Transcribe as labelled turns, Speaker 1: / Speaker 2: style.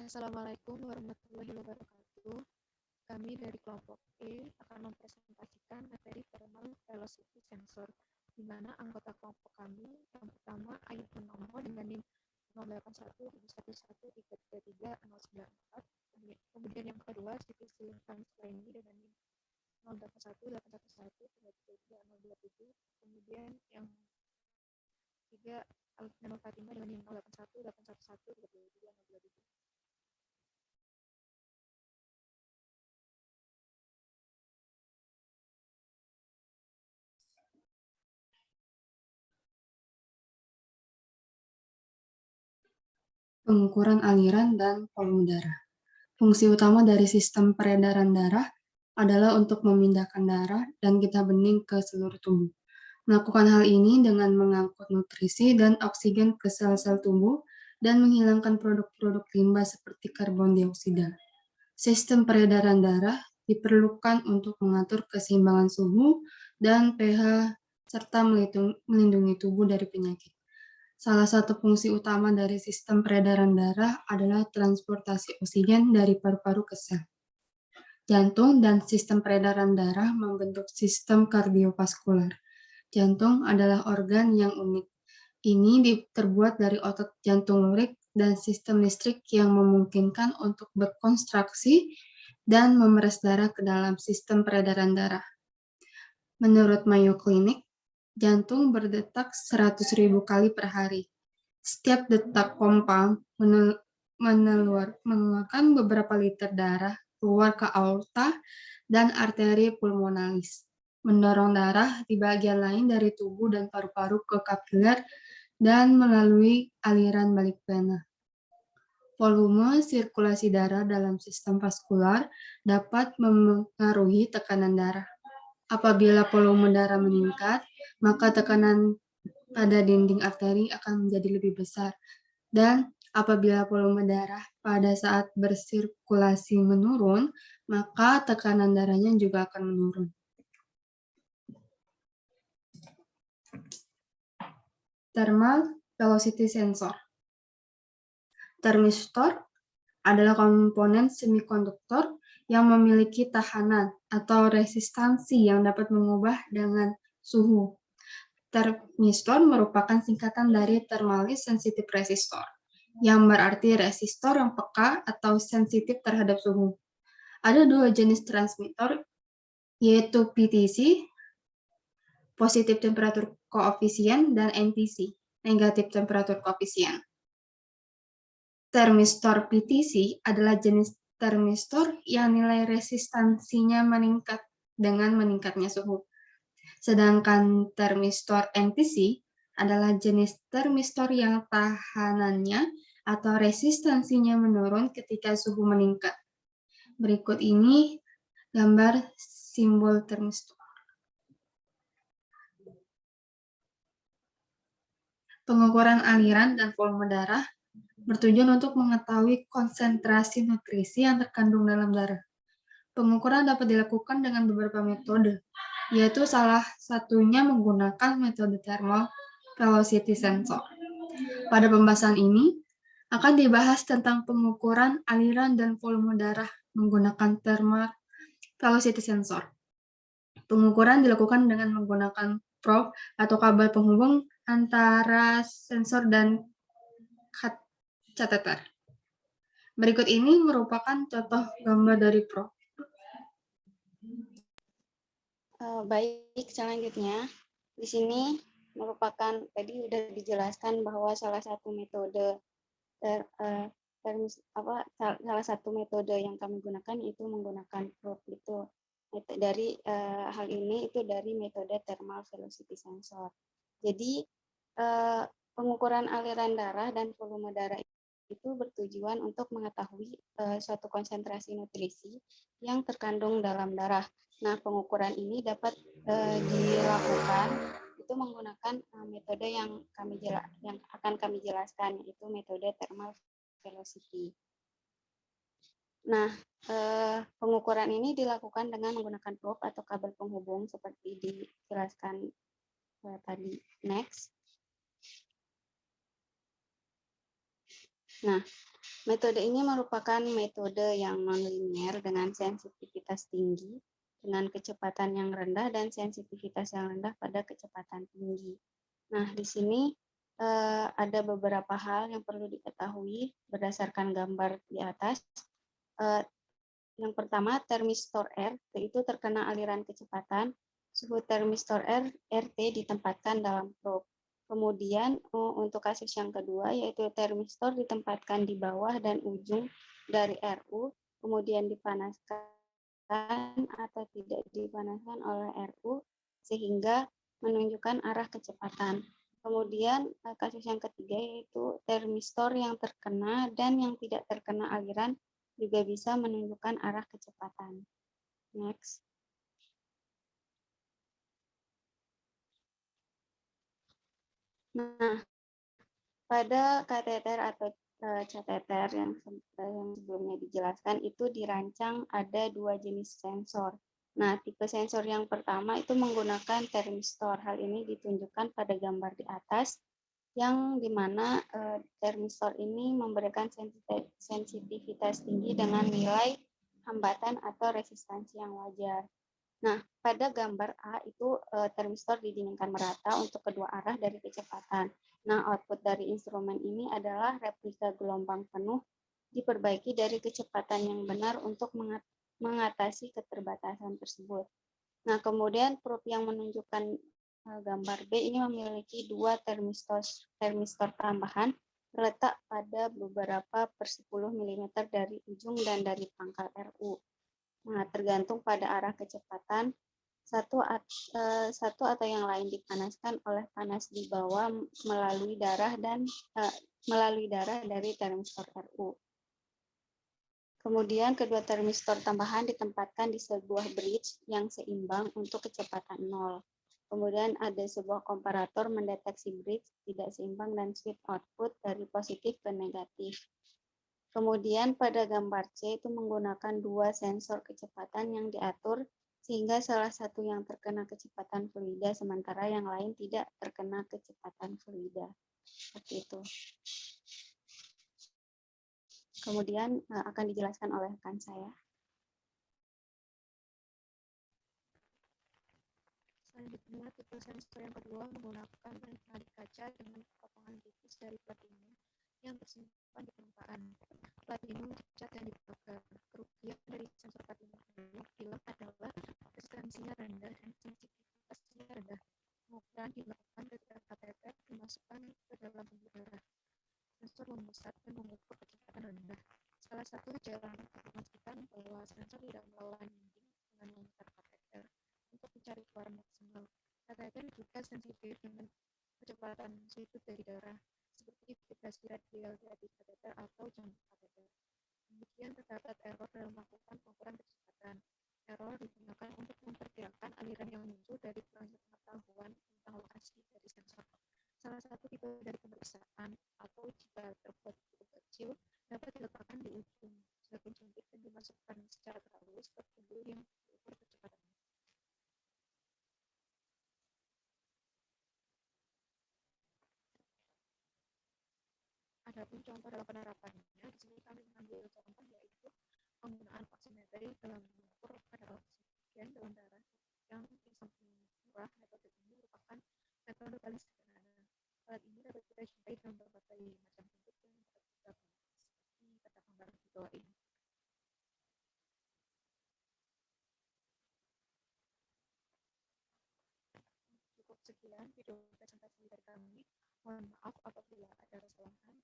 Speaker 1: Assalamualaikum warahmatullahi wabarakatuh. Kami dari kelompok E akan mempresentasikan materi thermal velocity sensor, di mana anggota kelompok kami yang pertama Ayu Purnomo dengan NIM 0811133394, kemudian yang kedua Siti Sultan Sulaimi dengan NIM 081811333027, kemudian yang ketiga Alfianul Fatimah dengan NIM 081811333027.
Speaker 2: Pengukuran aliran dan volume darah. Fungsi utama dari sistem peredaran darah adalah untuk memindahkan darah dan getah bening ke seluruh tubuh. Melakukan hal ini dengan mengangkut nutrisi dan oksigen ke sel-sel tubuh dan menghilangkan produk-produk limbah seperti karbon dioksida. Sistem peredaran darah diperlukan untuk mengatur keseimbangan suhu dan pH serta melindungi tubuh dari penyakit. Salah satu fungsi utama dari sistem peredaran darah adalah transportasi oksigen dari paru-paru ke sel. Jantung dan sistem peredaran darah membentuk sistem kardiovaskular. Jantung adalah organ yang unik. Ini terbuat dari otot jantung lurik dan sistem listrik yang memungkinkan untuk berkonstruksi dan memeras darah ke dalam sistem peredaran darah. Menurut Mayo Clinic, jantung berdetak 100.000 kali per hari. Setiap detak pompa mengeluarkan beberapa liter darah keluar ke aorta dan arteri pulmonalis, mendorong darah di bagian lain dari tubuh dan paru-paru ke kapiler dan melalui aliran balik vena. Volume sirkulasi darah dalam sistem vaskular dapat memengaruhi tekanan darah. Apabila volume darah meningkat, maka tekanan pada dinding arteri akan menjadi lebih besar. Dan apabila volume darah pada saat bersirkulasi menurun, maka tekanan darahnya juga akan menurun. Thermal velocity sensor. Termistor adalah komponen semikonduktor yang memiliki tahanan atau resistansi yang dapat mengubah dengan suhu. Termistor merupakan singkatan dari thermally sensitive resistor, yang berarti resistor yang peka atau sensitif terhadap suhu. Ada dua jenis transmitter, yaitu PTC, positif temperatur koefisien, dan NTC, negatif temperatur koefisien. Termistor PTC adalah jenis termistor yang nilai resistansinya meningkat dengan meningkatnya suhu. Sedangkan termistor NTC adalah jenis termistor yang tahanannya atau resistansinya menurun ketika suhu meningkat. Berikut ini gambar simbol termistor. Pengukuran aliran dan volume darah bertujuan untuk mengetahui konsentrasi nutrisi yang terkandung dalam darah. Pengukuran dapat dilakukan dengan beberapa metode, yaitu salah satunya menggunakan metode thermal velocity sensor. Pada pembahasan ini, akan dibahas tentang pengukuran aliran dan volume darah menggunakan thermal velocity sensor. Pengukuran dilakukan dengan menggunakan probe atau kabel penghubung antara sensor dan catheter. Berikut ini merupakan contoh gambar dari probe.
Speaker 3: Baik, selanjutnya di sini merupakan tadi sudah dijelaskan bahwa salah satu metode salah satu metode yang kami gunakan itu menggunakan probe itu. Dari hal ini itu dari metode thermal velocity sensor. Jadi pengukuran aliran darah dan volume darah itu bertujuan untuk mengetahui suatu konsentrasi nutrisi yang terkandung dalam darah. Nah, pengukuran ini dapat dilakukan itu menggunakan metode yang akan kami jelaskan, yaitu metode thermal velocity. Nah, pengukuran ini dilakukan dengan menggunakan probe atau kabel penghubung seperti dijelaskan tadi. Next. Nah, Metode ini merupakan metode yang nonlinier dengan sensitivitas tinggi, dengan kecepatan yang rendah dan sensitivitas yang rendah pada kecepatan tinggi. Nah, di sini ada beberapa hal yang perlu diketahui berdasarkan gambar di atas. Yang pertama, termistor R, yaitu terkena aliran kecepatan. Suhu termistor R, RT ditempatkan dalam probe. Kemudian untuk kasus yang kedua, yaitu termistor ditempatkan di bawah dan ujung dari RU, kemudian dipanaskan atau tidak dipanaskan oleh RU, sehingga menunjukkan arah kecepatan. Kemudian kasus yang ketiga, yaitu termistor yang terkena dan yang tidak terkena aliran juga bisa menunjukkan arah kecepatan. Next. Nah, pada kateter atau cateter yang sebelumnya dijelaskan itu dirancang ada dua jenis sensor. Nah, tipe sensor yang pertama itu menggunakan termistor. Hal ini ditunjukkan pada gambar di atas, yang dimana termistor ini memberikan sensitivitas tinggi dengan nilai hambatan atau resistansi yang wajar. Nah, pada gambar A itu termistor didinginkan merata untuk kedua arah dari kecepatan. Nah, output dari instrumen ini adalah replika gelombang penuh diperbaiki dari kecepatan yang benar untuk mengatasi keterbatasan tersebut. Nah, kemudian probe yang menunjukkan gambar B ini memiliki dua termistor tambahan terletak pada beberapa per 10 mm dari ujung dan dari pangkal RU. Nah, tergantung pada arah kecepatan, satu atau yang lain dipanaskan oleh panas di bawah melalui darah dari termistor RU. Kemudian kedua termistor tambahan ditempatkan di sebuah bridge yang seimbang untuk kecepatan 0. Kemudian ada sebuah komparator mendeteksi bridge tidak seimbang dan switch output dari positif ke negatif. Kemudian pada gambar C itu menggunakan dua sensor kecepatan yang diatur sehingga salah satu yang terkena kecepatan fluida sementara yang lain tidak terkena kecepatan fluida. Seperti itu. Kemudian akan dijelaskan oleh rekan saya.
Speaker 1: Selanjutnya, tipe sensor yang kedua menggunakan nadi kaca dengan potongan tipis dari platinum yang tersimpan di permukaan. Platinum dicat dan dibakar. Kerugian dari sensor platinum film adalah resistansinya rendah dan sensitivitasnya rendah. Pengukuran dilakukan ketika kateter dimasukkan ke dalam pembuluh darah. Sensor memusat dan mengukur kecepatan rendah. Salah satu cara untuk memastikan bahwa sensor tidak melawan dinding dengan memutar kateter untuk mencari keluaran maksimal. Kateter juga sensitif dengan kecepatan sudut dari darah, seperti vibrasi radial dari kateter atau jangkau kateter. Kemudian terdapat error dalam melakukan pengukuran kecepatan. Error digunakan untuk memperkirakan aliran yang muncul dari pengetahuan tentang lokasi dari sensor. Salah satu tipe dari pemeriksaan atau jika terbuat cukup kecil dapat diletakkan di ujung jarum suntik dan dimasukkan secara terhalus ke pembuluh yang diukur kecepatannya. Adapun contoh dalam penerapannya, di sini kami mengambil contoh yaitu penggunaan oximetry dalam mengukur kadar oksigen dalam darah yang di samping murah. Metode ini merupakan metode paling sederhana. Alat ini dapat kita jumpai dalam berbagai macam bentuk yang dapat kita bahas seperti pada gambar di bawah ini. Cukup sekian video presentasi dari kami. Mohon maaf apabila ada kesalahan.